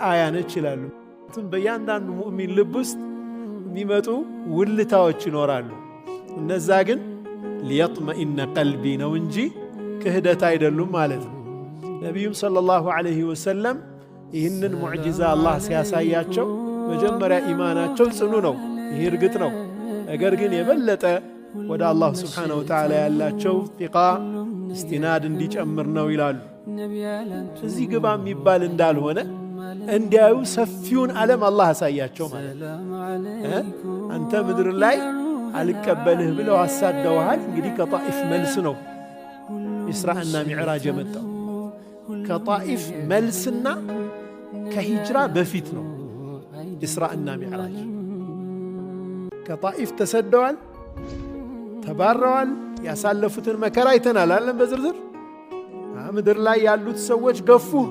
አያ ነች ይላሉ። በእያንዳንዱ ሙእሚን ልብ ውስጥ የሚመጡ ውልታዎች ይኖራሉ። እነዛ ግን ሊየጥመኢነ ቀልቢ ነው እንጂ ክህደት አይደሉም ማለት ነው። ነቢዩም ሰለላሁ ዐለይሂ ወሰለም ይህንን ሙዕጂዛ አላህ ሲያሳያቸው መጀመሪያ ኢማናቸው ጽኑ ነው፣ ይህ እርግጥ ነው። ነገር ግን የበለጠ ወደ አላህ ስብሓነሁ ወተዓላ ያላቸው ቲቃ እስቲናድ እንዲጨምር ነው ይላሉ። እዚህ ግባ የሚባል እንዳልሆነ እንዲያዩ ሰፊውን ዓለም አላህ አሳያቸው ማለት አንተ ምድር ላይ አልቀበልህ ብለው አሳደውሃል። እንግዲህ ከጣኢፍ መልስ ነው ኢስራእና ሚዕራጅ የመጣው። ከጣኢፍ መልስና ከሂጅራ በፊት ነው ኢስራእና ሚዕራጅ። ከጣኢፍ ተሰደዋል፣ ተባረዋል። ያሳለፉትን መከራ አይተናል አለን በዝርዝር። ምድር ላይ ያሉት ሰዎች ገፉህ።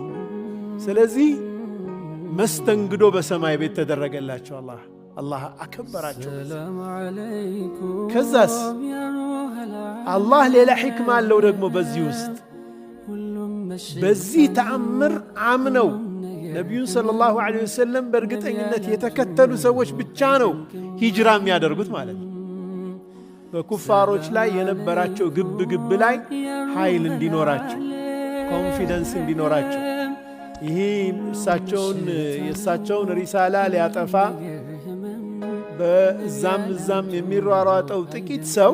ስለዚህ መስተንግዶ በሰማይ ቤት ተደረገላቸው። አላህ አከበራቸው። ከዛስ አላህ ሌላ ሕክማ አለው ደግሞ በዚህ ውስጥ። በዚህ ተአምር አምነው ነቢዩን ሰለላሁ ዐለይሂ ወሰለም በእርግጠኝነት የተከተሉ ሰዎች ብቻ ነው ሂጅራ የሚያደርጉት ማለት ነው። በኩፋሮች ላይ የነበራቸው ግብ ላይ ኃይል እንዲኖራቸው፣ ኮንፊደንስ እንዲኖራቸው፣ ይህ የእሳቸውን ሪሳላ ሊያጠፋ በዛም የሚሯሯጠው ጥቂት ሰው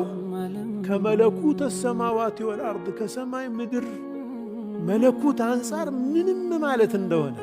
ከመለኩተ ሰማዋት ወልአርድ ከሰማይ ምድር መለኩት አንጻር ምንም ማለት እንደሆነ